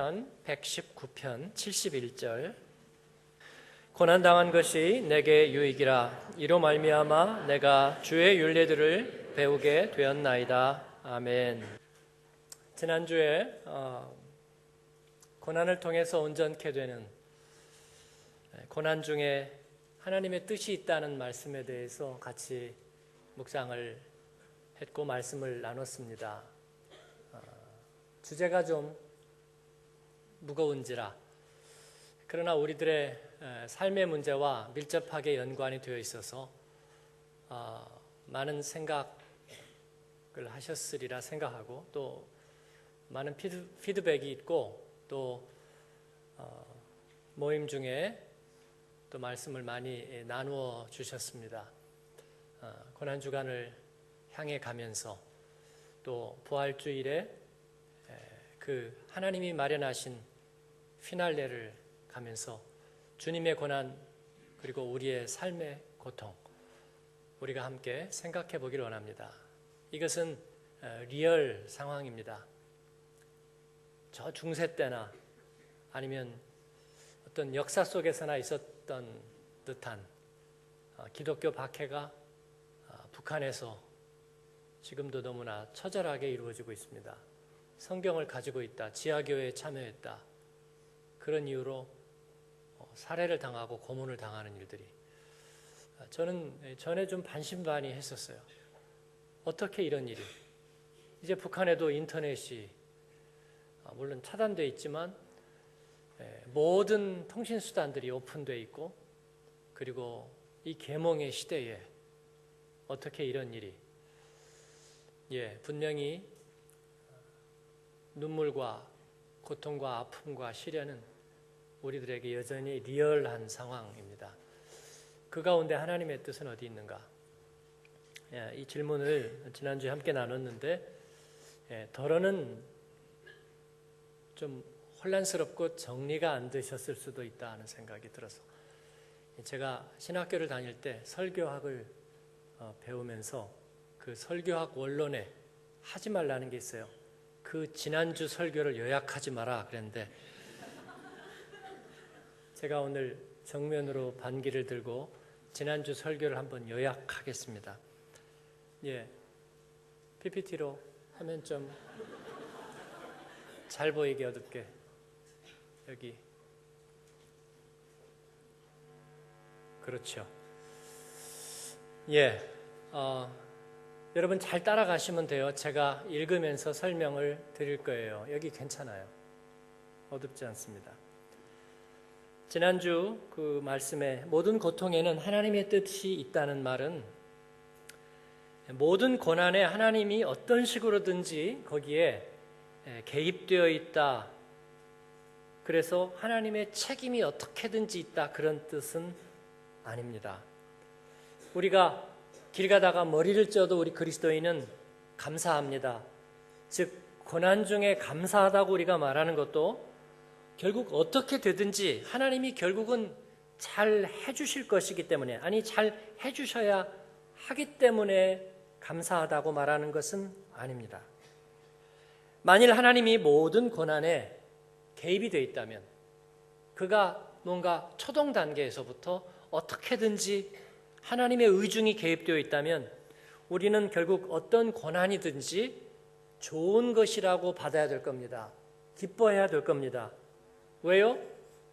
시편 119편 71절 고난당한 것이 내게 유익이라 이로 말미암아 내가 주의 율례들을 배우게 되었나이다. 아멘. 지난주에 고난을 통해서 온전케 되는 고난 중에 하나님의 뜻이 있다는 말씀에 대해서 같이 묵상을 했고 말씀을 나눴습니다. 주제가 좀 무거운지라 그러나 우리들의 삶의 문제와 밀접하게 연관이 되어 있어서 많은 생각을 하셨으리라 생각하고 또 많은 피드백이 있고 또 모임 중에 또 말씀을 많이 나누어 주셨습니다. 고난주간을 향해 가면서 또 부활주일에 그 하나님이 마련하신 피날레를 가면서 주님의 고난 그리고 우리의 삶의 고통 우리가 함께 생각해 보기를 원합니다. 이것은 리얼 상황입니다. 저 중세 때나 아니면 어떤 역사 속에서나 있었던 듯한 기독교 박해가 북한에서 지금도 너무나 처절하게 이루어지고 있습니다. 성경을 가지고 있다, 지하교회에 참여했다, 그런 이유로 살해를 당하고 고문을 당하는 일들이 저는 전에 좀 반신반의했었어요. 어떻게 이런 일이? 이제 북한에도 인터넷이 물론 차단되어 있지만 모든 통신수단들이 오픈되어 있고 그리고 이 계몽의 시대에 어떻게 이런 일이 분명히 눈물과 고통과 아픔과 시련은 우리들에게 여전히 리얼한 상황입니다. 그 가운데 하나님의 뜻은 어디 있는가? 이 질문을 지난주에 함께 나눴는데 덜어는 좀 혼란스럽고 정리가 안 되셨을 수도 있다 하는 생각이 들어서 제가 신학교를 다닐 때 설교학을 배우면서 그 설교학 원론에 하지 말라는 게 있어요. 그 지난주 설교를 요약하지 마라 그랬는데 제가 오늘 정면으로 반기를 들고 지난주 설교를 한번 요약하겠습니다. PPT로 하면 좀 잘 보이게 어둡게 여기 그렇죠. 여러분 잘 따라가시면 돼요. 제가 읽으면서 설명을 드릴 거예요. 여기 괜찮아요. 어둡지 않습니다. 지난주 그 말씀에 모든 고통에는 하나님의 뜻이 있다는 말은 모든 고난에 하나님이 어떤 식으로든지 거기에 개입되어 있다. 그래서 하나님의 책임이 어떻게든지 있다. 그런 뜻은 아닙니다. 우리가 길 가다가 머리를 쪄도 우리 그리스도인은 감사합니다. 즉 고난 중에 감사하다고 우리가 말하는 것도 결국 어떻게 되든지 하나님이 결국은 잘 해주실 것이기 때문에 잘 해주셔야 하기 때문에 감사하다고 말하는 것은 아닙니다. 만일 하나님이 모든 고난에 개입이 되어 있다면 그가 뭔가 초동 단계에서부터 어떻게든지 하나님의 의중이 개입되어 있다면 우리는 결국 어떤 고난이든지 좋은 것이라고 받아야 될 겁니다. 기뻐해야 될 겁니다. 왜요?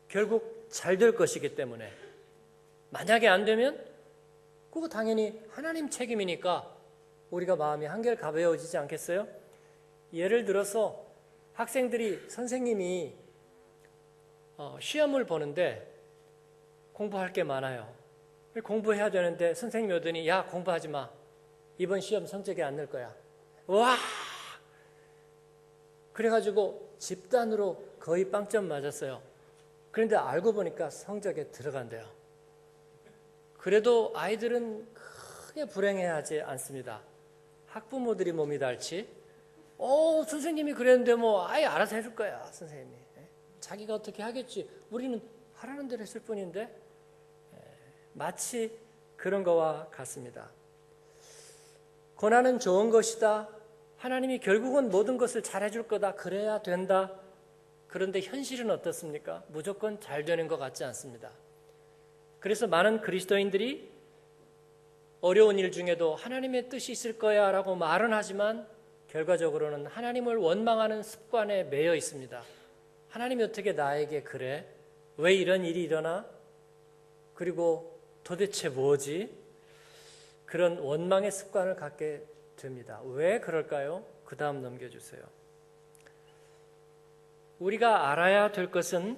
결국 잘 될 것이기 때문에. 만약에 안 되면 그거 당연히 하나님 책임이니까 우리가 마음이 한결 가벼워지지 않겠어요? 예를 들어서 학생들이 선생님이 시험을 보는데 공부할 게 많아요. 공부해야 되는데 선생님이 오더니 야 공부하지 마. 이번 시험 성적이 안 늘 거야. 와! 그래가지고 집단으로 거의 빵점 맞았어요. 그런데 알고 보니까 성적에 들어간대요. 그래도 아이들은 크게 불행해하지 않습니다. 학부모들이 몸이 닳지 선생님이 그랬는데 아예 알아서 해줄 거야 선생님이. 자기가 어떻게 하겠지. 우리는 하라는 대로 했을 뿐인데 마치 그런 거와 같습니다. 고난은 좋은 것이다. 하나님이 결국은 모든 것을 잘해줄 거다. 그래야 된다. 그런데 현실은 어떻습니까? 무조건 잘 되는 것 같지 않습니다. 그래서 많은 그리스도인들이 어려운 일 중에도 하나님의 뜻이 있을 거야 라고 말은 하지만 결과적으로는 하나님을 원망하는 습관에 매여 있습니다. 하나님이 어떻게 나에게 그래? 왜 이런 일이 일어나? 그리고 도대체 뭐지? 그런 원망의 습관을 갖게 됩니다. 왜 그럴까요? 그 다음 넘겨주세요. 우리가 알아야 될 것은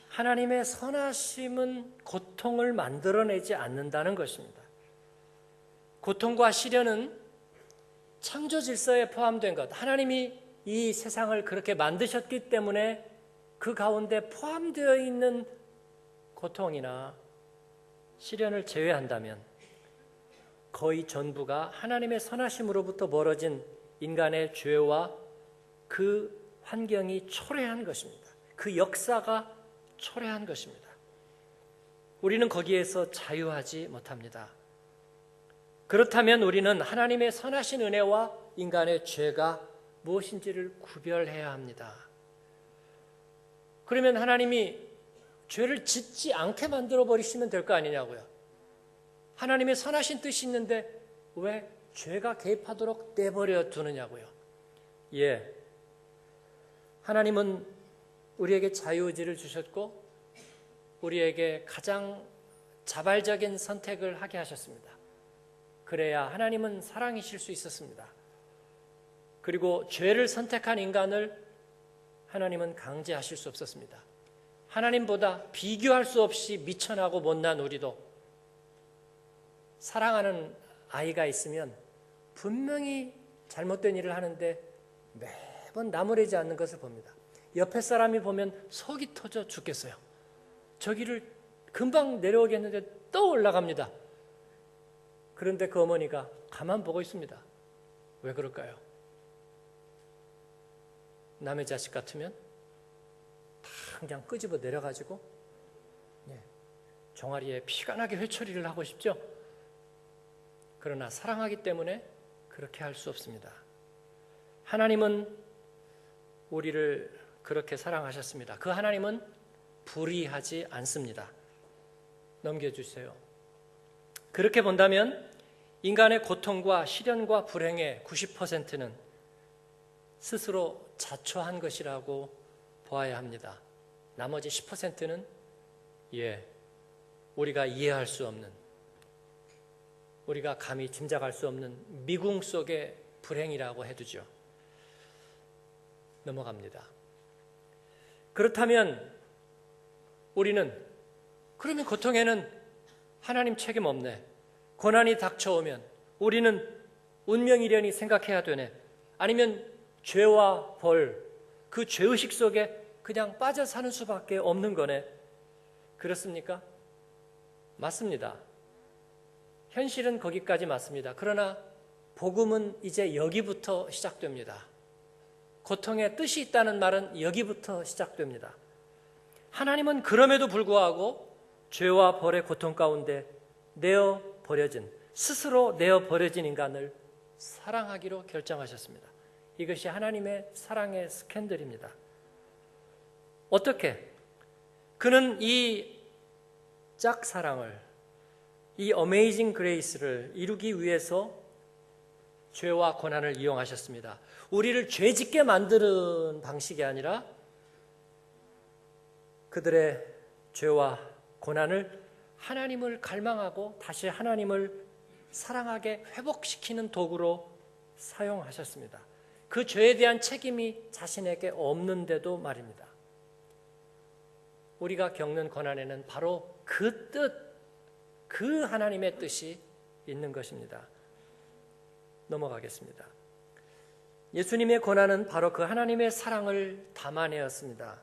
하나님의 선하심은 고통을 만들어내지 않는다는 것입니다. 고통과 시련은 창조 질서에 포함된 것, 하나님이 이 세상을 그렇게 만드셨기 때문에 그 가운데 포함되어 있는 고통이나 시련을 제외한다면 거의 전부가 하나님의 선하심으로부터 멀어진 인간의 죄와 그 환경이 초래한 것입니다. 그 역사가 초래한 것입니다. 우리는 거기에서 자유하지 못합니다. 그렇다면 우리는 하나님의 선하신 은혜와 인간의 죄가 무엇인지를 구별해야 합니다. 그러면 하나님이 죄를 짓지 않게 만들어 버리시면 될 거 아니냐고요. 하나님의 선하신 뜻이 있는데 왜 죄가 개입하도록 내버려 두느냐고요. 예, 하나님은 우리에게 자유의지를 주셨고 우리에게 가장 자발적인 선택을 하게 하셨습니다. 그래야 하나님은 사랑이실 수 있었습니다. 그리고 죄를 선택한 인간을 하나님은 강제하실 수 없었습니다. 하나님보다 비교할 수 없이 미천하고 못난 우리도 사랑하는 아이가 있으면 분명히 잘못된 일을 하는데 매번 나무래지 않는 것을 봅니다. 옆에 사람이 보면 속이 터져 죽겠어요. 저기를 금방 내려오겠는데 또 올라갑니다. 그런데 그 어머니가 가만 보고 있습니다. 왜 그럴까요? 남의 자식 같으면 당장 끄집어 내려가지고 종아리에 피가 나게 회초리를 하고 싶죠. 그러나 사랑하기 때문에 그렇게 할 수 없습니다. 하나님은 우리를 그렇게 사랑하셨습니다. 그 하나님은 불의하지 않습니다. 넘겨주세요. 그렇게 본다면 인간의 고통과 시련과 불행의 90%는 스스로 자초한 것이라고 보아야 합니다. 나머지 10%는 우리가 이해할 수 없는, 우리가 감히 짐작할 수 없는 미궁 속의 불행이라고 해두죠. 넘어갑니다. 그렇다면 우리는 그러면 고통에는 하나님 책임 없네. 고난이 닥쳐오면 우리는 운명이려니 생각해야 되네. 아니면 죄와 벌, 그 죄의식 속에 그냥 빠져 사는 수밖에 없는 거네. 그렇습니까? 맞습니다. 현실은 거기까지 맞습니다. 그러나 복음은 이제 여기부터 시작됩니다. 고통의 뜻이 있다는 말은 여기부터 시작됩니다. 하나님은 그럼에도 불구하고 죄와 벌의 고통 가운데 스스로 내어 버려진 인간을 사랑하기로 결정하셨습니다. 이것이 하나님의 사랑의 스캔들입니다. 어떻게? 그는 이 짝사랑을, 이 어메이징 그레이스를 이루기 위해서 죄와 고난을 이용하셨습니다. 우리를 죄짓게 만드는 방식이 아니라 그들의 죄와 고난을 하나님을 갈망하고 다시 하나님을 사랑하게 회복시키는 도구로 사용하셨습니다. 그 죄에 대한 책임이 자신에게 없는데도 말입니다. 우리가 겪는 고난에는 바로 그 뜻, 그 하나님의 뜻이 있는 것입니다. 넘어가겠습니다. 예수님의 고난은 바로 그 하나님의 사랑을 담아내었습니다.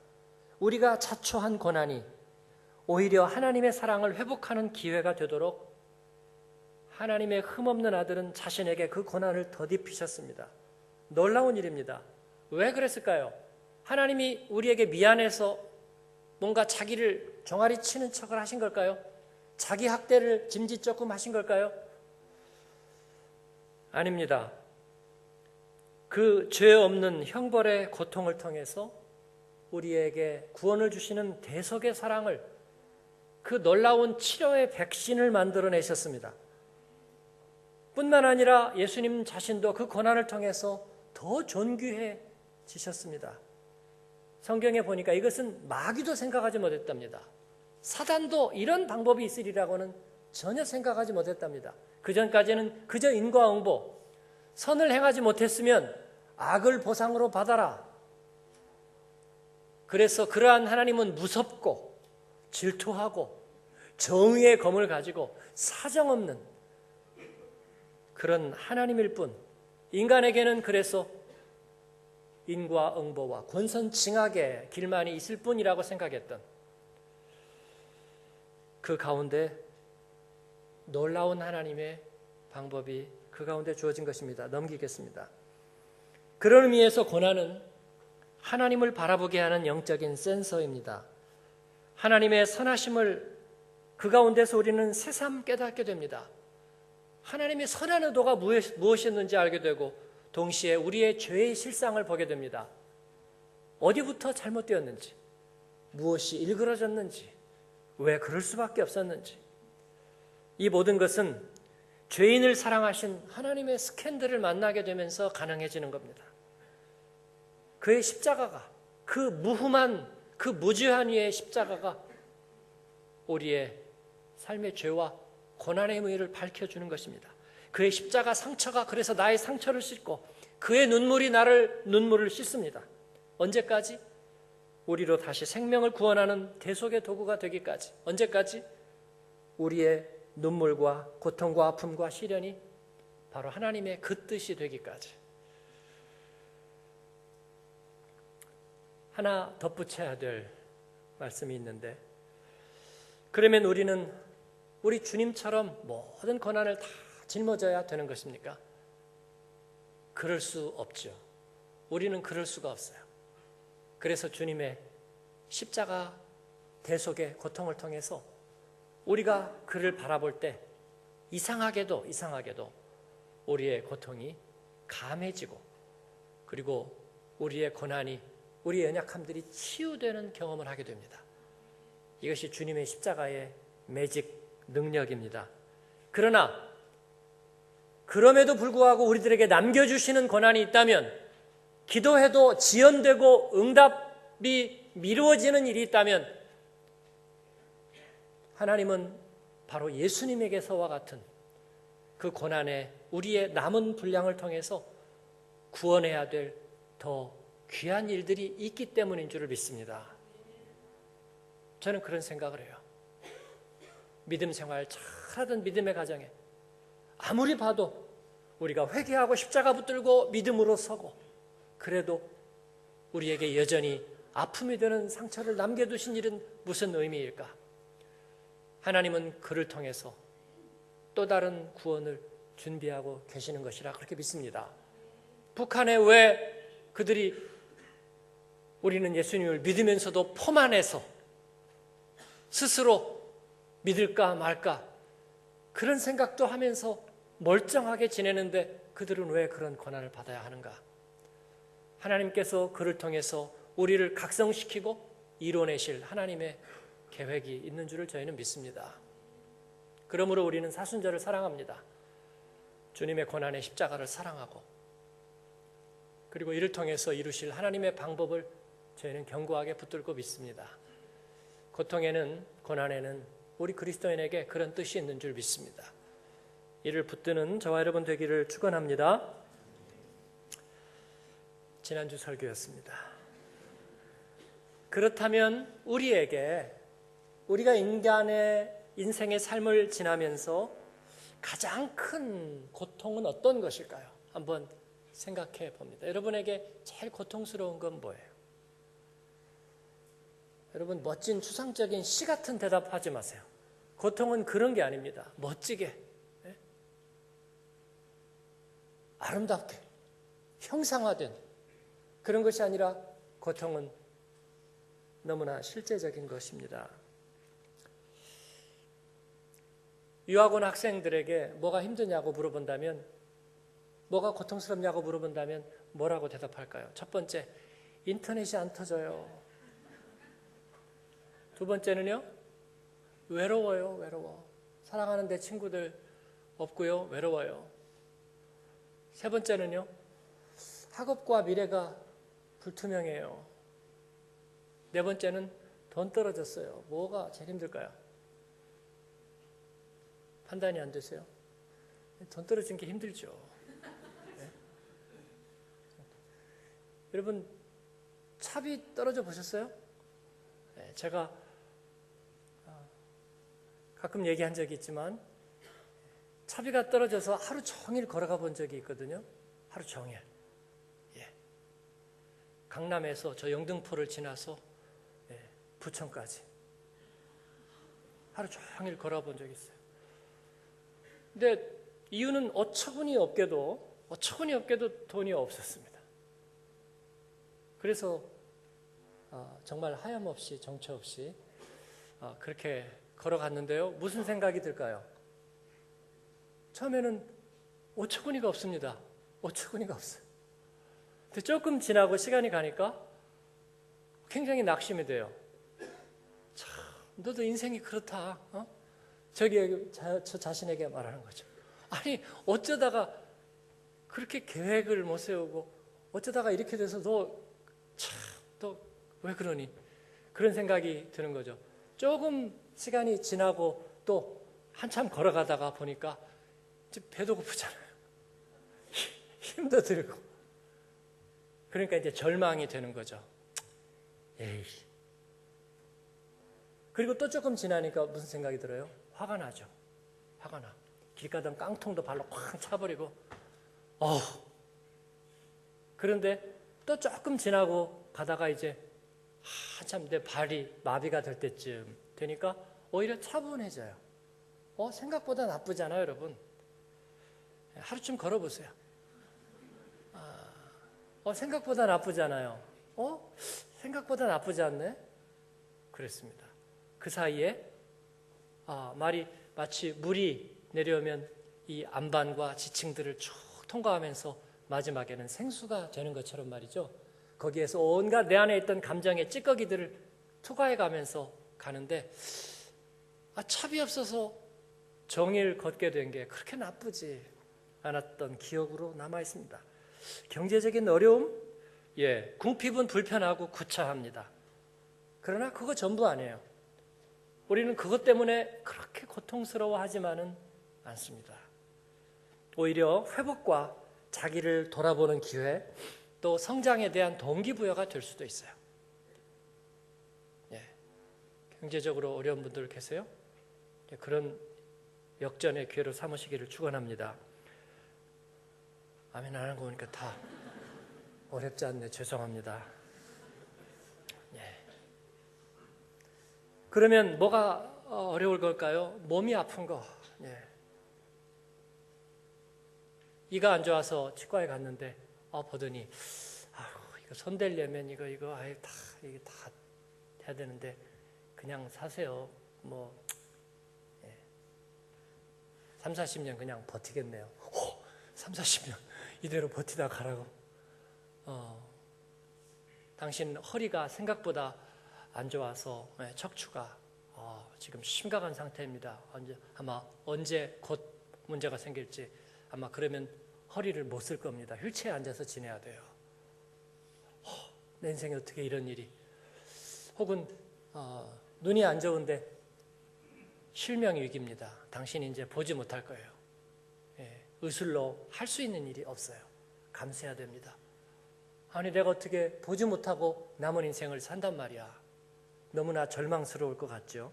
우리가 자초한 고난이 오히려 하나님의 사랑을 회복하는 기회가 되도록 하나님의 흠없는 아들은 자신에게 그 고난을 더디피셨습니다. 놀라운 일입니다. 왜 그랬을까요? 하나님이 우리에게 미안해서 뭔가 자기를 종아리 치는 척을 하신 걸까요? 자기 학대를 짐짓 조금 하신 걸까요? 아닙니다. 그 죄 없는 형벌의 고통을 통해서 우리에게 구원을 주시는 대속의 사랑을, 그 놀라운 치료의 백신을 만들어내셨습니다. 뿐만 아니라 예수님 자신도 그 고난을 통해서 더 존귀해지셨습니다. 성경에 보니까 이것은 마귀도 생각하지 못했답니다. 사단도 이런 방법이 있으리라고는 전혀 생각하지 못했답니다. 그전까지는 그저 인과응보, 선을 행하지 못했으면 악을 보상으로 받아라. 그래서 그러한 하나님은 무섭고 질투하고 정의의 검을 가지고 사정없는 그런 하나님일 뿐, 인간에게는 그래서 인과응보와 권선징악의 길만이 있을 뿐이라고 생각했던 그 가운데 놀라운 하나님의 방법이 그 가운데 주어진 것입니다. 넘기겠습니다. 그런 의미에서 고난은 하나님을 바라보게 하는 영적인 센서입니다. 하나님의 선하심을 그 가운데서 우리는 새삼 깨닫게 됩니다. 하나님의 선한 의도가 무엇이었는지 알게 되고 동시에 우리의 죄의 실상을 보게 됩니다. 어디부터 잘못되었는지, 무엇이 일그러졌는지, 왜 그럴 수밖에 없었는지, 이 모든 것은 죄인을 사랑하신 하나님의 스캔들을 만나게 되면서 가능해지는 겁니다. 그의 십자가가, 그 무흠한, 그 무죄한 이의 십자가가 우리의 삶의 죄와 고난의 의미를 밝혀주는 것입니다. 그의 십자가 상처가 그래서 나의 상처를 씻고 그의 눈물이 나를 눈물을 씻습니다. 언제까지? 우리로 다시 생명을 구원하는 대속의 도구가 되기까지. 언제까지? 우리의 눈물과 고통과 아픔과 시련이 바로 하나님의 그 뜻이 되기까지. 하나 덧붙여야 될 말씀이 있는데, 그러면 우리는 우리 주님처럼 모든 고난을 다 짊어져야 되는 것입니까? 그럴 수 없죠. 우리는 그럴 수가 없어요. 그래서 주님의 십자가 대속의 고통을 통해서 우리가 그를 바라볼 때 이상하게도 우리의 고통이 감해지고, 그리고 우리의 고난이, 우리의 연약함들이 치유되는 경험을 하게 됩니다. 이것이 주님의 십자가의 매직 능력입니다. 그러나 그럼에도 불구하고 우리들에게 남겨주시는 고난이 있다면, 기도해도 지연되고 응답이 미루어지는 일이 있다면, 하나님은 바로 예수님에게서와 같은 그 고난에 우리의 남은 분량을 통해서 구원해야 될 더 귀한 일들이 있기 때문인 줄을 믿습니다. 저는 그런 생각을 해요. 믿음 생활 잘하던 믿음의 가정에 아무리 봐도 우리가 회개하고 십자가 붙들고 믿음으로 서고, 그래도 우리에게 여전히 아픔이 되는 상처를 남겨두신 일은 무슨 의미일까? 하나님은 그를 통해서 또 다른 구원을 준비하고 계시는 것이라 그렇게 믿습니다. 북한에 왜 그들이, 우리는 예수님을 믿으면서도 포만해서 스스로 믿을까 말까 그런 생각도 하면서 멀쩡하게 지내는데 그들은 왜 그런 고난을 받아야 하는가? 하나님께서 그를 통해서 우리를 각성시키고 이뤄내실 하나님의 계획이 있는 줄을 저희는 믿습니다. 그러므로 우리는 사순절을 사랑합니다. 주님의 고난의 십자가를 사랑하고, 그리고 이를 통해서 이루실 하나님의 방법을 저희는 견고하게 붙들고 믿습니다. 고통에는, 고난에는 우리 그리스도인에게 그런 뜻이 있는 줄 믿습니다. 이를 붙드는 저와 여러분 되기를 축원합니다. 지난주 설교였습니다. 그렇다면 우리가 인생의 삶을 지나면서 가장 큰 고통은 어떤 것일까요? 한번 생각해 봅니다. 여러분에게 제일 고통스러운 건 뭐예요? 여러분, 멋진 추상적인 시 같은 대답하지 마세요. 고통은 그런 게 아닙니다. 멋지게, 아름답게, 형상화된 그런 것이 아니라 고통은 너무나 실제적인 것입니다. 유학원 학생들에게 뭐가 힘드냐고 물어본다면, 뭐가 고통스럽냐고 물어본다면 뭐라고 대답할까요? 첫 번째, 인터넷이 안 터져요. 두 번째는요, 외로워요. 외로워. 사랑하는 내 친구들 없고요. 외로워요. 세 번째는요, 학업과 미래가 불투명해요. 네 번째는 돈 떨어졌어요. 뭐가 제일 힘들까요? 판단이 안 되세요? 돈 떨어진 게 힘들죠. 네? 여러분, 차비 떨어져 보셨어요? 네, 제가 가끔 얘기한 적이 있지만 차비가 떨어져서 하루 종일 걸어가 본 적이 있거든요. 하루 종일. 예. 강남에서 저 영등포를 지나서 부천까지 하루 종일 걸어가 본 적이 있어요. 근데 이유는 어처구니 없게도 돈이 없었습니다. 그래서 정말 하염없이 정처 없이 그렇게 걸어갔는데요. 무슨 생각이 들까요? 처음에는 어처구니가 없습니다. 어처구니가 없어요. 근데 조금 지나고 시간이 가니까 굉장히 낙심이 돼요. 참, 너도 인생이 그렇다. 저 자신에게 말하는 거죠. 아니, 어쩌다가 그렇게 계획을 못 세우고 어쩌다가 이렇게 돼서 너 왜 그러니? 그런 생각이 드는 거죠. 조금 시간이 지나고 또 한참 걸어가다가 보니까 이제 배도 고프잖아요. 힘도 들고. 그러니까 이제 절망이 되는 거죠. 에이. 그리고 또 조금 지나니까 무슨 생각이 들어요? 화가 나죠. 화가 나. 길 가던 깡통도 발로 쾅 차버리고 그런데 또 조금 지나고 가다가 이제 한참 내 발이 마비가 될 때쯤 되니까 오히려 차분해져요. 생각보다 나쁘잖아요, 여러분. 하루쯤 걸어보세요. 생각보다 나쁘잖아요. 생각보다 나쁘지 않네? 그랬습니다. 그 사이에 말이 마치 물이 내려오면 이 안반과 지층들을 쭉 통과하면서 마지막에는 생수가 되는 것처럼 말이죠. 거기에서 온갖 내 안에 있던 감정의 찌꺼기들을 투과해 가면서 가는데 차비 없어서 종일 걷게 된 게 그렇게 나쁘지 않았던 기억으로 남아 있습니다. 경제적인 어려움, 궁핍은 불편하고 구차합니다. 그러나 그거 전부 아니에요. 우리는 그것 때문에 그렇게 고통스러워하지만은 않습니다. 오히려 회복과 자기를 돌아보는 기회, 또 성장에 대한 동기부여가 될 수도 있어요. 경제적으로 어려운 분들 계세요? 그런 역전의 기회로 삼으시기를 축원합니다. 아멘 안 하는 거 보니까 다 어렵지 않네. 죄송합니다. 그러면 뭐가 어려울 걸까요? 몸이 아픈 거. 이가 안 좋아서 치과에 갔는데 보더니 이거 손대려면 이거 아예 이게 다 해야 되는데 그냥 사세요. 3, 40년 그냥 버티겠네요. 3, 40년 이대로 버티다 가라고. 당신 허리가 생각보다 안 좋아서 척추가 지금 심각한 상태입니다. 언제 곧 문제가 생길지 아마 그러면 허리를 못 쓸 겁니다. 휠체어에 앉아서 지내야 돼요. 내 인생에 어떻게 이런 일이. 혹은 눈이 안 좋은데 실명 위기입니다. 당신이 이제 보지 못할 거예요. 의술로 할 수 있는 일이 없어요. 감수해야 됩니다. 아니 내가 어떻게 보지 못하고 남은 인생을 산단 말이야. 너무나 절망스러울 것 같죠.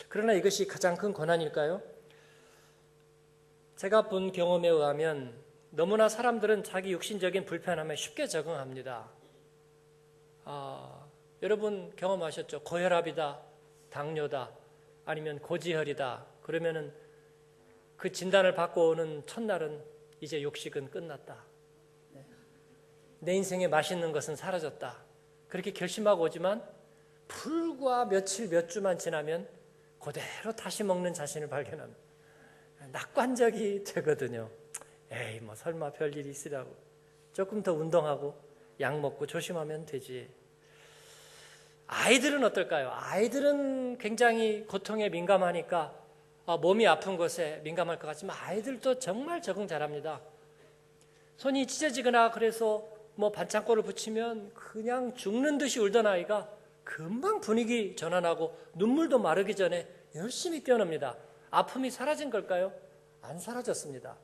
그러나 이것이 가장 큰 고난일까요? 제가 본 경험에 의하면 너무나 사람들은 자기 육신적인 불편함에 쉽게 적응합니다. 여러분 경험하셨죠? 고혈압이다, 당뇨다, 아니면 고지혈이다. 그러면은 그 진단을 받고 오는 첫날은 이제 욕식은 끝났다. 내 인생에 맛있는 것은 사라졌다. 그렇게 결심하고 오지만 불과 며칠 몇 주만 지나면 그대로 다시 먹는 자신을 발견합니다. 낙관적이 되거든요. 에이 설마 별일이 있으라고. 조금 더 운동하고 약 먹고 조심하면 되지. 아이들은 어떨까요? 아이들은 굉장히 고통에 민감하니까 몸이 아픈 것에 민감할 것 같지만 아이들도 정말 적응 잘합니다. 손이 찢어지거나 그래서 뭐 반창고를 붙이면 그냥 죽는 듯이 울던 아이가 금방 분위기 전환하고 눈물도 마르기 전에 열심히 뛰어놉니다. 아픔이 사라진 걸까요? 안 사라졌습니다.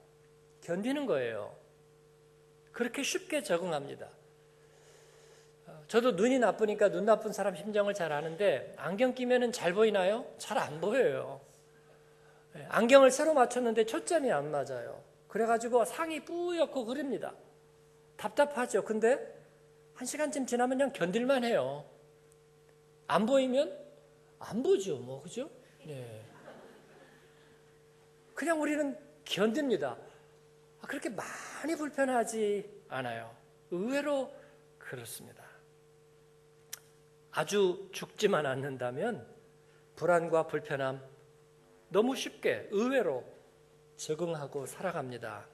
견디는 거예요. 그렇게 쉽게 적응합니다. 저도 눈이 나쁘니까 눈 나쁜 사람 심정을 잘 아는데 안경 끼면은 잘 보이나요? 잘 안 보여요. 안경을 새로 맞췄는데 초점이 안 맞아요. 그래가지고 상이 뿌옇고 그립니다. 답답하죠. 근데 1시간쯤 지나면 그냥 견딜만 해요. 안 보이면 안 보죠. 뭐 그죠? 네. 그냥 우리는 견딥니다. 그렇게 많이 불편하지 않아요. 의외로 그렇습니다. 아주 죽지만 않는다면 불안과 불편함 너무 쉽게 의외로 적응하고 살아갑니다.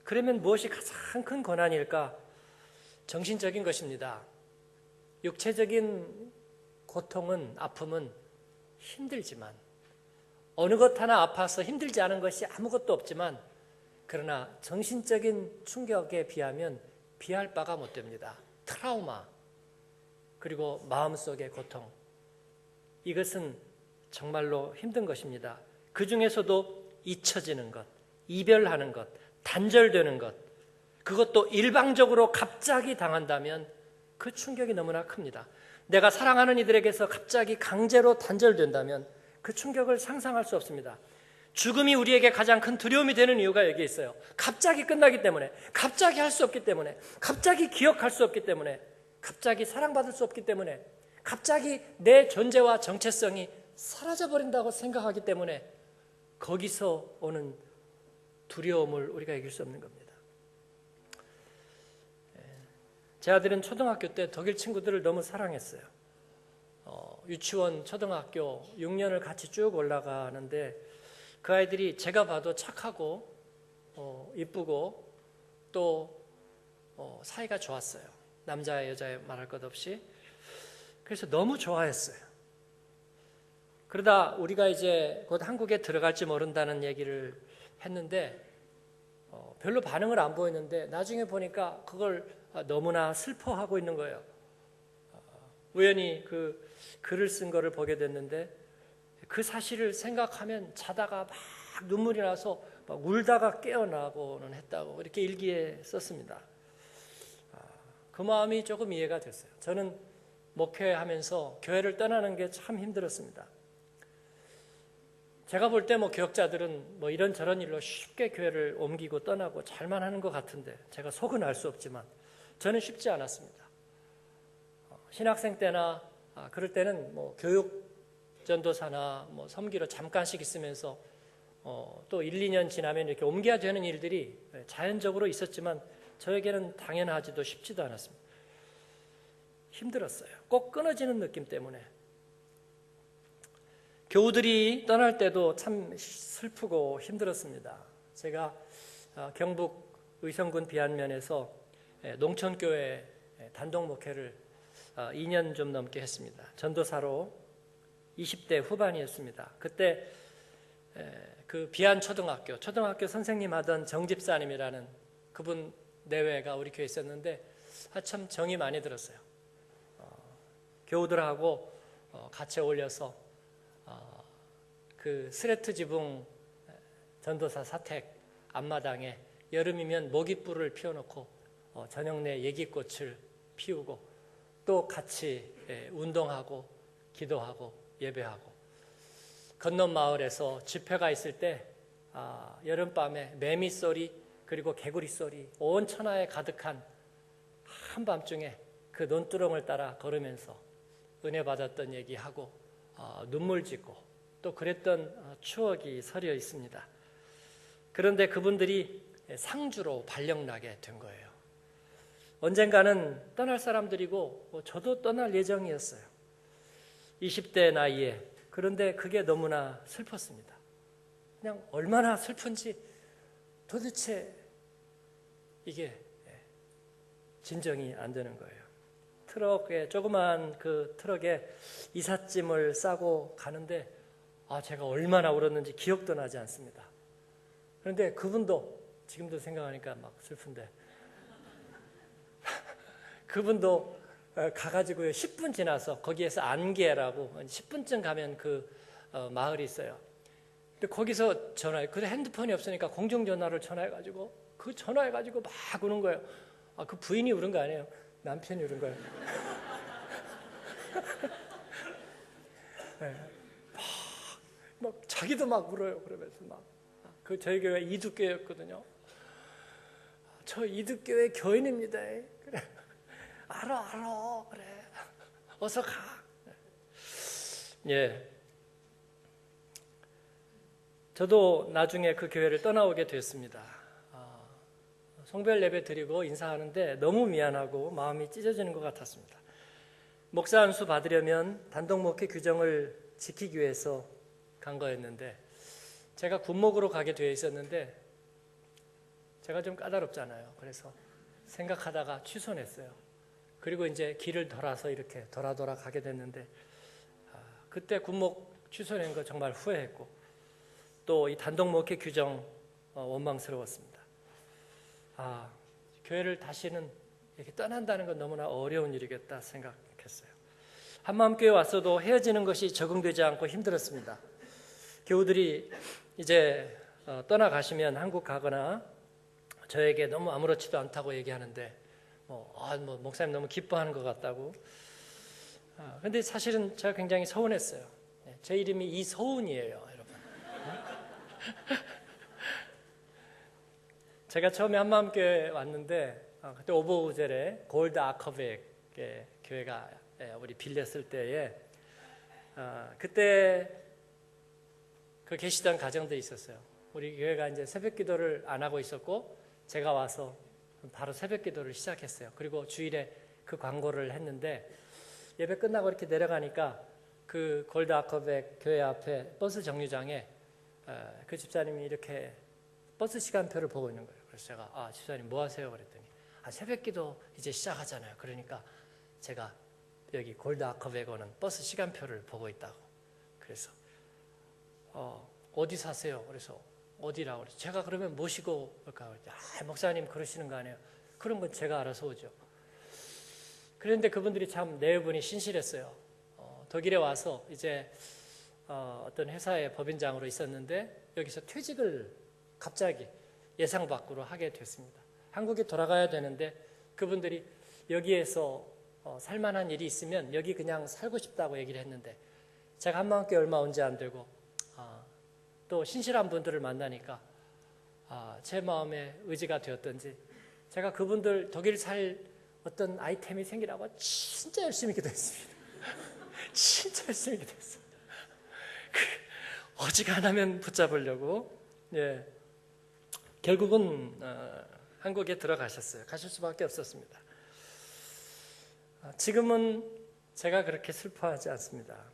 그러면 무엇이 가장 큰 고난일까? 정신적인 것입니다. 육체적인 고통은, 아픔은 힘들지만 어느 것 하나 아파서 힘들지 않은 것이 아무것도 없지만 그러나 정신적인 충격에 비하면 비할 바가 못 됩니다. 트라우마 그리고 마음속의 고통, 이것은 정말로 힘든 것입니다. 그 중에서도 잊혀지는 것, 이별하는 것, 단절되는 것, 그것도 일방적으로 갑자기 당한다면 그 충격이 너무나 큽니다. 내가 사랑하는 이들에게서 갑자기 강제로 단절된다면 그 충격을 상상할 수 없습니다. 죽음이 우리에게 가장 큰 두려움이 되는 이유가 여기에 있어요. 갑자기 끝나기 때문에, 갑자기 할 수 없기 때문에, 갑자기 기억할 수 없기 때문에, 갑자기 사랑받을 수 없기 때문에, 갑자기 내 존재와 정체성이 사라져버린다고 생각하기 때문에 거기서 오는 두려움을 우리가 이길 수 없는 겁니다. 제 아들은 초등학교 때 독일 친구들을 너무 사랑했어요. 유치원, 초등학교 6년을 같이 쭉 올라가는데 그 아이들이 제가 봐도 착하고 이쁘고 또 사이가 좋았어요. 남자 여자 말할 것 없이. 그래서 너무 좋아했어요. 그러다 우리가 이제 곧 한국에 들어갈지 모른다는 얘기를 했는데 별로 반응을 안 보였는데 나중에 보니까 그걸 너무나 슬퍼하고 있는 거예요. 우연히 그 글을 쓴 거를 보게 됐는데 그 사실을 생각하면 자다가 막 눈물이 나서 막 울다가 깨어나고는 했다고 이렇게 일기에 썼습니다. 그 마음이 조금 이해가 됐어요. 저는 목회하면서 교회를 떠나는 게 참 힘들었습니다. 제가 볼 때 교역자들은 이런저런 일로 쉽게 교회를 옮기고 떠나고 잘만 하는 것 같은데 제가 속은 알 수 없지만 저는 쉽지 않았습니다. 신학생 때나 그럴 때는 교육 전도사나 섬기러 잠깐씩 있으면서 또 1, 2년 지나면 이렇게 옮겨야 되는 일들이 자연적으로 있었지만 저에게는 당연하지도 쉽지도 않았습니다. 힘들었어요. 꼭 끊어지는 느낌 때문에. 교우들이 떠날 때도 참 슬프고 힘들었습니다. 제가 경북 의성군 비안면에서 농촌교회 단독 목회를 2년 좀 넘게 했습니다. 전도사로 20대 후반이었습니다. 그때 그 비안 초등학교 선생님 하던 정집사님이라는 그분 내외가 우리 교회에 있었는데 참 정이 많이 들었어요. 교우들하고 같이 어울려서 그 스레트 지붕 전도사 사택 앞마당에 여름이면 모깃불을 피워놓고 저녁 내 예기꽃을 피우고 또 같이 운동하고 기도하고 예배하고 건넌 마을에서 집회가 있을 때 여름밤에 매미 소리 그리고 개구리 소리 온 천하에 가득한 한밤중에 그 논두렁을 따라 걸으면서 은혜 받았던 얘기하고 눈물 짓고 또 그랬던 추억이 서려 있습니다. 그런데 그분들이 상주로 발령나게 된 거예요. 언젠가는 떠날 사람들이고 저도 떠날 예정이었어요. 20대 나이에. 그런데 그게 너무나 슬펐습니다. 그냥 얼마나 슬픈지 도대체 이게 진정이 안 되는 거예요. 트럭에 조그만 그 트럭에 이삿짐을 싸고 가는데 제가 얼마나 울었는지 기억도 나지 않습니다. 그런데 그분도 지금도 생각하니까 막 슬픈데 그분도 가가지고요 10분 지나서 거기에서 안개라고 10분쯤 가면 그 마을이 있어요. 근데 거기서 그때 핸드폰이 없으니까 공중전화를 전화해가지고 막 우는 거예요. 그 부인이 울은 거 아니에요. 남편이 울은 거예요. 네. 막 자기도 막 울어요. 그러면서 저희 교회 이두교회였거든요. 저 이두교회 교인입니다. 그래. 알아. 그래. 어서 가. 예. 저도 나중에 그 교회를 떠나오게 됐습니다. 성별 예배 드리고 인사하는데 너무 미안하고 마음이 찢어지는 것 같았습니다. 목사 안수 받으려면 단독 목회 규정을 지키기 위해서 간 거였는데 제가 군목으로 가게 되어 있었는데 제가 좀 까다롭잖아요. 그래서 생각하다가 취소했어요. 그리고 이제 길을 돌아서 이렇게 돌아 가게 됐는데 그때 군목 취소낸 거 정말 후회했고 또 이 단독 목회 규정 원망스러웠습니다. 교회를 다시는 이렇게 떠난다는 건 너무나 어려운 일이겠다 생각했어요. 한마음교회 왔어도 헤어지는 것이 적응되지 않고 힘들었습니다. 교우들이 이제 떠나가시면 한국 가거나 저에게 너무 아무렇지도 않다고 얘기하는데 목사님 너무 기뻐하는 것 같다고. 근데 사실은 제가 굉장히 서운했어요. 제 이름이 이서운이에요, 여러분. 제가 처음에 한마음교회 왔는데 그때 오버우젤에 골드 아커백의 교회가 우리 빌렸을 때에 그때 그 계시던 가정도 있었어요. 우리 교회가 이제 새벽 기도를 안 하고 있었고 제가 와서 바로 새벽 기도를 시작했어요. 그리고 주일에 그 광고를 했는데 예배 끝나고 이렇게 내려가니까 그 골드 아커백 교회 앞에 버스 정류장에 그 집사님이 이렇게 버스 시간표를 보고 있는 거예요. 그래서 제가 집사님 뭐 하세요? 그랬더니 새벽 기도 이제 시작하잖아요. 그러니까 제가 여기 골드 아커백 오는 버스 시간표를 보고 있다고. 그래서 어디 사세요? 그래서 어디라고 그래서 제가 그러면 모시고 올까? 목사님 그러시는 거 아니에요? 그런 건 제가 알아서 오죠. 그런데 그분들이 참 네 분이 신실했어요. 독일에 와서 이제 어떤 회사의 법인장으로 있었는데 여기서 퇴직을 갑자기 예상 밖으로 하게 됐습니다. 한국에 돌아가야 되는데 그분들이 여기에서 살만한 일이 있으면 여기 그냥 살고 싶다고 얘기를 했는데 제가 한마음교회 얼마 온 지 안 되고 또 신실한 분들을 만나니까 제 마음에 의지가 되었던지 제가 그분들 독일 살 어떤 아이템이 생기라고 진짜 열심히 기도했습니다. 진짜 열심히 기도했어요. 어지간하면 붙잡으려고. 예. 결국은 한국에 들어가셨어요. 가실 수밖에 없었습니다. 지금은 제가 그렇게 슬퍼하지 않습니다.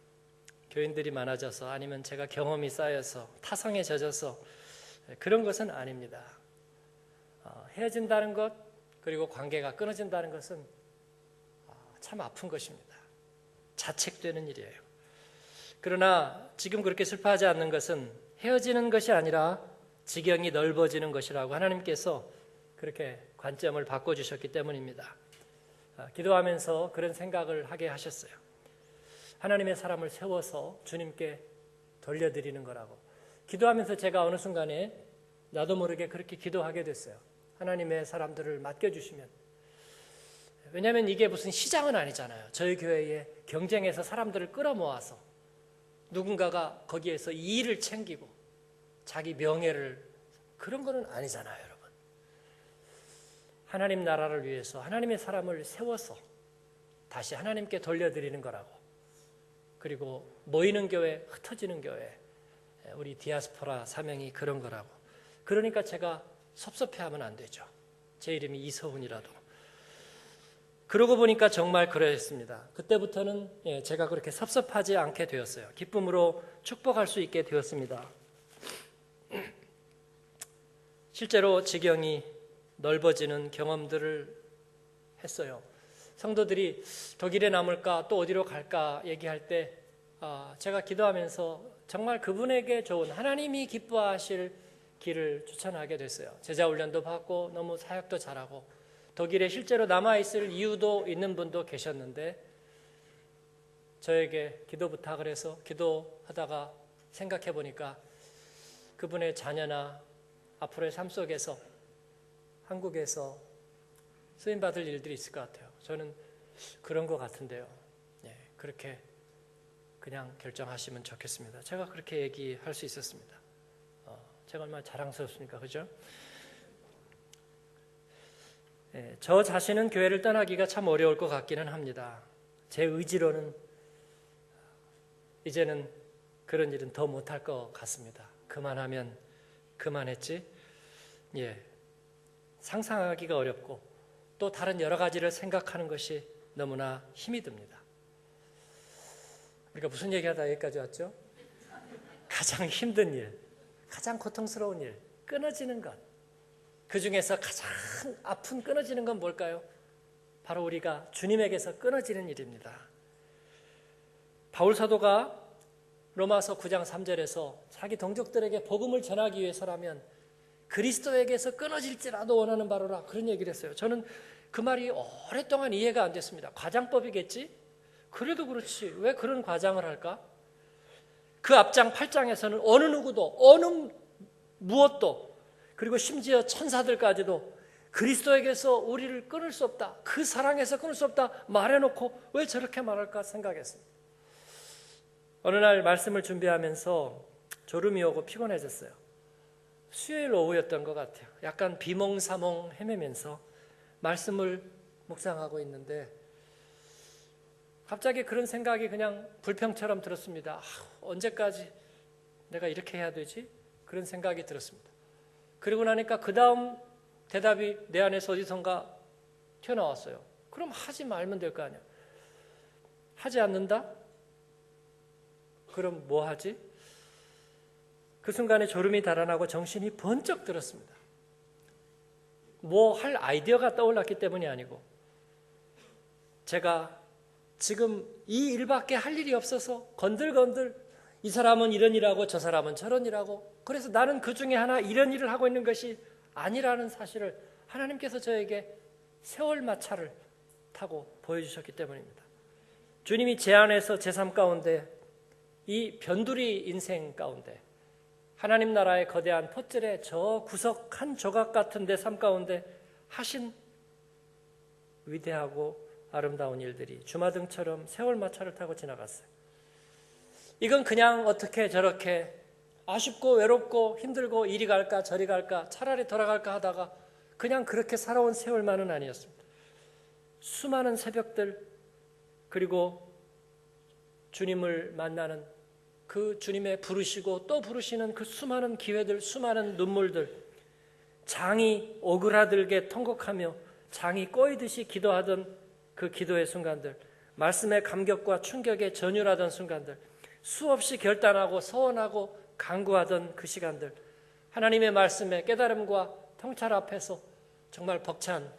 교인들이 많아져서 아니면 제가 경험이 쌓여서 타성에 젖어서 그런 것은 아닙니다. 헤어진다는 것 그리고 관계가 끊어진다는 것은 참 아픈 것입니다. 자책되는 일이에요. 그러나 지금 그렇게 슬퍼하지 않는 것은 헤어지는 것이 아니라 지경이 넓어지는 것이라고 하나님께서 그렇게 관점을 바꿔주셨기 때문입니다. 기도하면서 그런 생각을 하게 하셨어요. 하나님의 사람을 세워서 주님께 돌려드리는 거라고. 기도하면서 제가 어느 순간에 나도 모르게 그렇게 기도하게 됐어요. 하나님의 사람들을 맡겨주시면. 왜냐하면 이게 무슨 시장은 아니잖아요. 저희 교회에 경쟁해서 사람들을 끌어모아서 누군가가 거기에서 이익을 챙기고 자기 명예를 그런 거는 아니잖아요, 여러분. 하나님 나라를 위해서 하나님의 사람을 세워서 다시 하나님께 돌려드리는 거라고. 그리고 모이는 교회, 흩어지는 교회, 우리 디아스포라 사명이 그런 거라고. 그러니까 제가 섭섭해하면 안 되죠. 제 이름이 이서훈이라도. 그러고 보니까 정말 그랬습니다. 그때부터는 제가 그렇게 섭섭하지 않게 되었어요. 기쁨으로 축복할 수 있게 되었습니다. 실제로 지경이 넓어지는 경험들을 했어요. 성도들이 독일에 남을까 또 어디로 갈까 얘기할 때 제가 기도하면서 정말 그분에게 좋은 하나님이 기뻐하실 길을 추천하게 됐어요. 제자 훈련도 받고 너무 사역도 잘하고 독일에 실제로 남아있을 이유도 있는 분도 계셨는데 저에게 기도 부탁을 해서 기도하다가 생각해 보니까 그분의 자녀나 앞으로의 삶 속에서 한국에서 쓰임받을 일들이 있을 것 같아요. 저는 그런 것 같은데요. 그렇게 그냥 결정하시면 좋겠습니다. 제가 그렇게 얘기할 수 있었습니다. 제가 얼마나 자랑스럽습니까? 그죠? 저 자신은 교회를 떠나기가 참 어려울 것 같기는 합니다. 제 의지로는 이제는 그런 일은 더 못할 것 같습니다. 그만하면 그만했지. 상상하기가 어렵고 또 다른 여러 가지를 생각하는 것이 너무나 힘이 듭니다. 우리가 무슨 얘기하다 여기까지 왔죠? 가장 힘든 일, 가장 고통스러운 일, 끊어지는 것. 그 중에서 가장 아픈 끊어지는 건 뭘까요? 바로 우리가 주님에게서 끊어지는 일입니다. 바울 사도가 로마서 9장 3절에서 자기 동족들에게 복음을 전하기 위해서라면 그리스도에게서 끊어질지라도 원하는 바로라 그런 얘기를 했어요. 저는 그 말이 오랫동안 이해가 안 됐습니다. 과장법이겠지? 그래도 그렇지 왜 그런 과장을 할까? 그 앞장 8장에서는 어느 누구도 어느 무엇도 그리고 심지어 천사들까지도 그리스도에게서 우리를 끊을 수 없다. 그 사랑에서 끊을 수 없다 말해놓고 왜 저렇게 말할까 생각했습니다. 어느 날 말씀을 준비하면서 졸음이 오고 피곤해졌어요. 수요일 오후였던 것 같아요. 약간 비몽사몽 헤매면서 말씀을 묵상하고 있는데 갑자기 그런 생각이 그냥 불평처럼 들었습니다. 언제까지 내가 이렇게 해야 되지? 그런 생각이 들었습니다. 그리고 나니까 그 다음 대답이 내 안에서 어디선가 튀어나왔어요. 그럼 하지 말면 될 거 아니야. 하지 않는다? 그럼 뭐 하지? 그 순간에 졸음이 달아나고 정신이 번쩍 들었습니다. 뭐 할 아이디어가 떠올랐기 때문이 아니고 제가 지금 이 일밖에 할 일이 없어서 건들건들 이 사람은 이런 일하고 저 사람은 저런 일하고 그래서 나는 그 중에 하나 이런 일을 하고 있는 것이 아니라는 사실을 하나님께서 저에게 세월 마차를 타고 보여주셨기 때문입니다. 주님이 제 안에서 제 삶 가운데 이 변두리 인생 가운데 하나님 나라의 거대한 퍼즐의 저 구석 한 조각 같은 내 삶 가운데 하신 위대하고 아름다운 일들이 주마등처럼 세월 마차를 타고 지나갔어요. 이건 그냥 어떻게 저렇게 아쉽고 외롭고 힘들고 이리 갈까 저리 갈까 차라리 돌아갈까 하다가 그냥 그렇게 살아온 세월만은 아니었습니다. 수많은 새벽들 그리고 주님을 만나는 그 주님의 부르시고 또 부르시는 그 수많은 기회들 수많은 눈물들 장이 오그라들게 통곡하며 장이 꼬이듯이 기도하던 그 기도의 순간들 말씀의 감격과 충격에 전율하던 순간들 수없이 결단하고 서원하고 간구하던 그 시간들 하나님의 말씀의 깨달음과 통찰 앞에서 정말 벅찬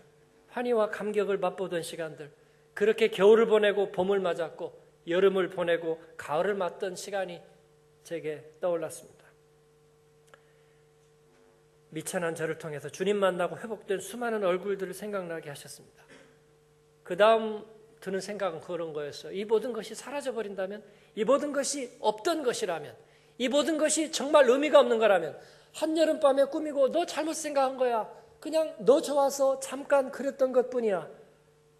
환희와 감격을 맛보던 시간들 그렇게 겨울을 보내고 봄을 맞았고 여름을 보내고 가을을 맞던 시간이 제게 떠올랐습니다. 미천한 저를 통해서 주님 만나고 회복된 수많은 얼굴들을 생각나게 하셨습니다. 그 다음 드는 생각은 그런 거였어요. 이 모든 것이 사라져버린다면 이 모든 것이 없던 것이라면 이 모든 것이 정말 의미가 없는 거라면 한여름밤에 꾸미고 너 잘못 생각한 거야. 그냥 너 좋아서 잠깐 그랬던 것뿐이야.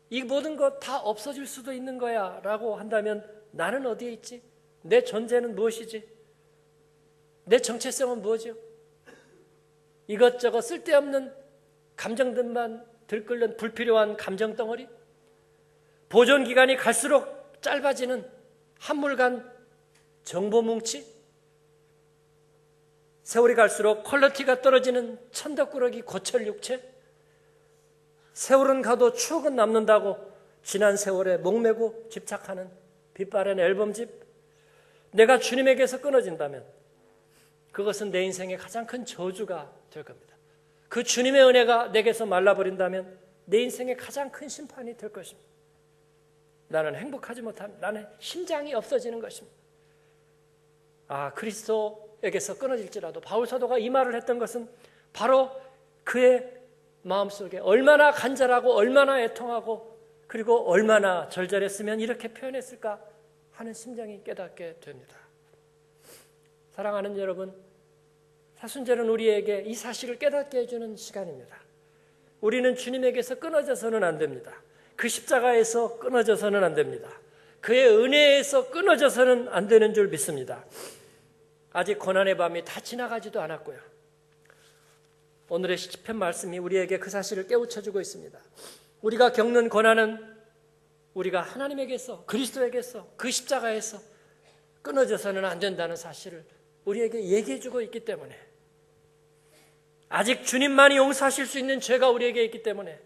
이 모든 것 다 없어질 수도 있는 거야 라고 한다면 나는 어디에 있지? 내 존재는 무엇이지? 내 정체성은 무엇이요? 이것저것 쓸데없는 감정들만 들끓는 불필요한 감정덩어리? 보존기간이 갈수록 짧아지는 한물간 정보뭉치? 세월이 갈수록 퀄리티가 떨어지는 천덕꾸러기 고철육체? 세월은 가도 추억은 남는다고 지난 세월에 목매고 집착하는 빛바랜 앨범집? 내가 주님에게서 끊어진다면 그것은 내 인생의 가장 큰 저주가 될 겁니다. 그 주님의 은혜가 내게서 말라버린다면 내 인생의 가장 큰 심판이 될 것입니다. 나는 행복하지 못합니다. 나는 심장이 없어지는 것입니다. 그리스도에게서 끊어질지라도 바울 사도가 이 말을 했던 것은 바로 그의 마음속에 얼마나 간절하고 얼마나 애통하고 그리고 얼마나 절절했으면 이렇게 표현했을까 하는 심정이 깨닫게 됩니다. 사랑하는 여러분, 사순절은 우리에게 이 사실을 깨닫게 해주는 시간입니다. 우리는 주님에게서 끊어져서는 안 됩니다. 그 십자가에서 끊어져서는 안 됩니다. 그의 은혜에서 끊어져서는 안 되는 줄 믿습니다. 아직 고난의 밤이 다 지나가지도 않았고요. 오늘의 시편 말씀이 우리에게 그 사실을 깨우쳐주고 있습니다. 우리가 겪는 고난은 우리가 하나님에게서, 그리스도에게서, 그 십자가에서 끊어져서는 안 된다는 사실을 우리에게 얘기해주고 있기 때문에, 아직 주님만이 용서하실 수 있는 죄가 우리에게 있기 때문에,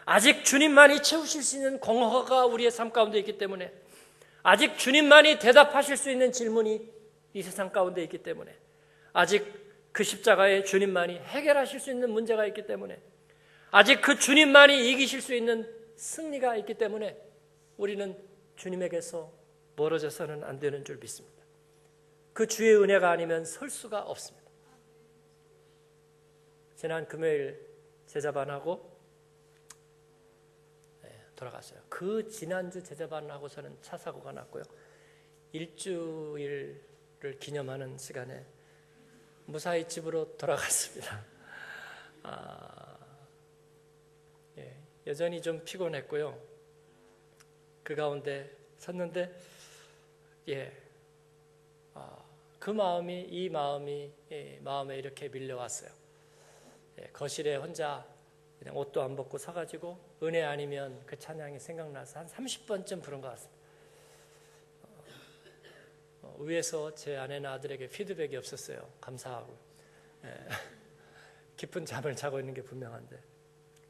아직 주님만이 채우실 수 있는 공허가 우리의 삶 가운데 있기 때문에, 아직 주님만이 대답하실 수 있는 질문이 이 세상 가운데 있기 때문에, 아직 그 십자가에 주님만이 해결하실 수 있는 문제가 있기 때문에, 아직 그 주님만이 이기실 수 있는 승리가 있기 때문에 우리는 주님에게서 멀어져서는 안 되는 줄 믿습니다. 그 주의 은혜가 아니면 설 수가 없습니다. 지난 금요일 제자반하고 돌아갔어요. 그 지난주 제자반하고서는 차 사고가 났고요. 일주일을 기념하는 시간에 무사히 집으로 돌아갔습니다. 여전히 좀 피곤했고요. 그 가운데 섰는데 그 마음이 이 마음에 이렇게 밀려왔어요. 거실에 혼자 그냥 옷도 안 벗고 서가지고 은혜 아니면 그 찬양이 생각나서 한 30번쯤 부른 것 같습니다. 위에서 제 아내나 아들에게 피드백이 없었어요. 감사하고 깊은 잠을 자고 있는 게 분명한데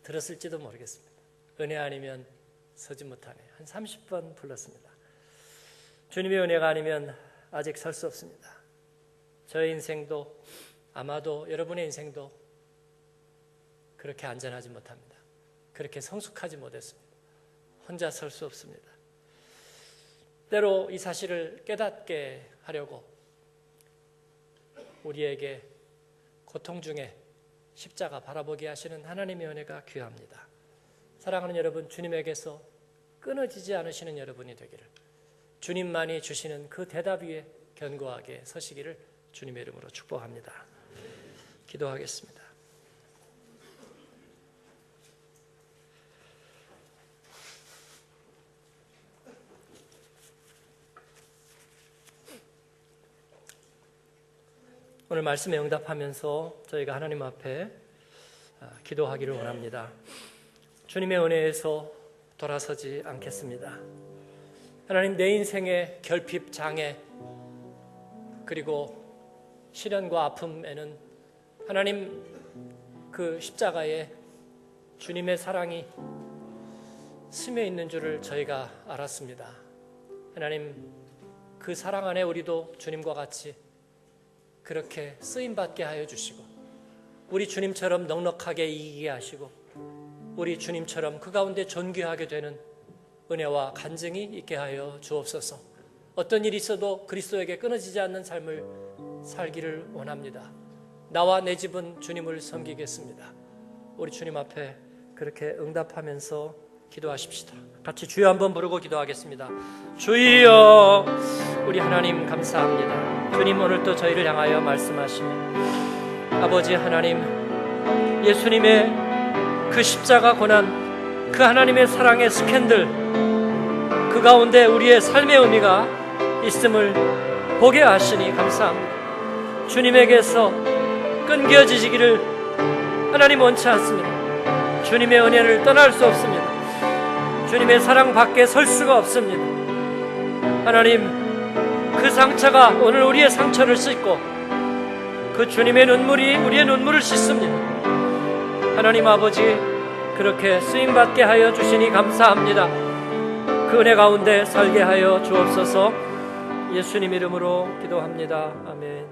들었을지도 모르겠습니다. 은혜 아니면 서지 못하네. 한 30번 불렀습니다. 주님의 은혜가 아니면 아직 설 수 없습니다. 저의 인생도 아마도 여러분의 인생도 그렇게 안전하지 못합니다. 그렇게 성숙하지 못했습니다. 혼자 설 수 없습니다. 때로 이 사실을 깨닫게 하려고 우리에게 고통 중에 십자가 바라보게 하시는 하나님의 은혜가 귀합니다. 사랑하는 여러분, 주님에게서 끊어지지 않으시는 여러분이 되기를, 주님만이 주시는 그 대답 위에 견고하게 서시기를 주님의 이름으로 축복합니다. 기도하겠습니다. 오늘 말씀에 응답하면서 저희가 하나님 앞에 기도하기를 원합니다. 주님의 은혜에서 돌아서지 않겠습니다. 하나님, 내 인생의 결핍, 장애, 그리고 시련과 아픔에는 하나님 그 십자가에 주님의 사랑이 스며 있는 줄을 저희가 알았습니다. 하나님, 그 사랑 안에 우리도 주님과 같이 그렇게 쓰임받게 하여 주시고, 우리 주님처럼 넉넉하게 이기게 하시고, 우리 주님처럼 그 가운데 존귀하게 되는 은혜와 간증이 있게 하여 주옵소서. 어떤 일이 있어도 그리스도에게 끊어지지 않는 삶을 살기를 원합니다. 나와 내 집은 주님을 섬기겠습니다. 우리 주님 앞에 그렇게 응답하면서 기도하십시다. 같이 주여 한번 부르고 기도하겠습니다. 주여, 우리 하나님 감사합니다. 주님, 오늘도 저희를 향하여 말씀하시며 아버지 하나님, 예수님의 그 십자가 고난, 그 하나님의 사랑의 스캔들, 그 가운데 우리의 삶의 의미가 있음을 보게 하시니 감사합니다. 주님에게서 끊겨지기를 하나님 원치 않습니다. 주님의 은혜를 떠날 수 없습니다. 주님의 사랑 밖에 설 수가 없습니다. 하나님, 그 상처가 오늘 우리의 상처를 씻고 그 주님의 눈물이 우리의 눈물을 씻습니다. 하나님 아버지, 그렇게 쓰임받게 하여 주시니 감사합니다. 그 은혜 가운데 살게 하여 주옵소서. 예수님 이름으로 기도합니다. 아멘.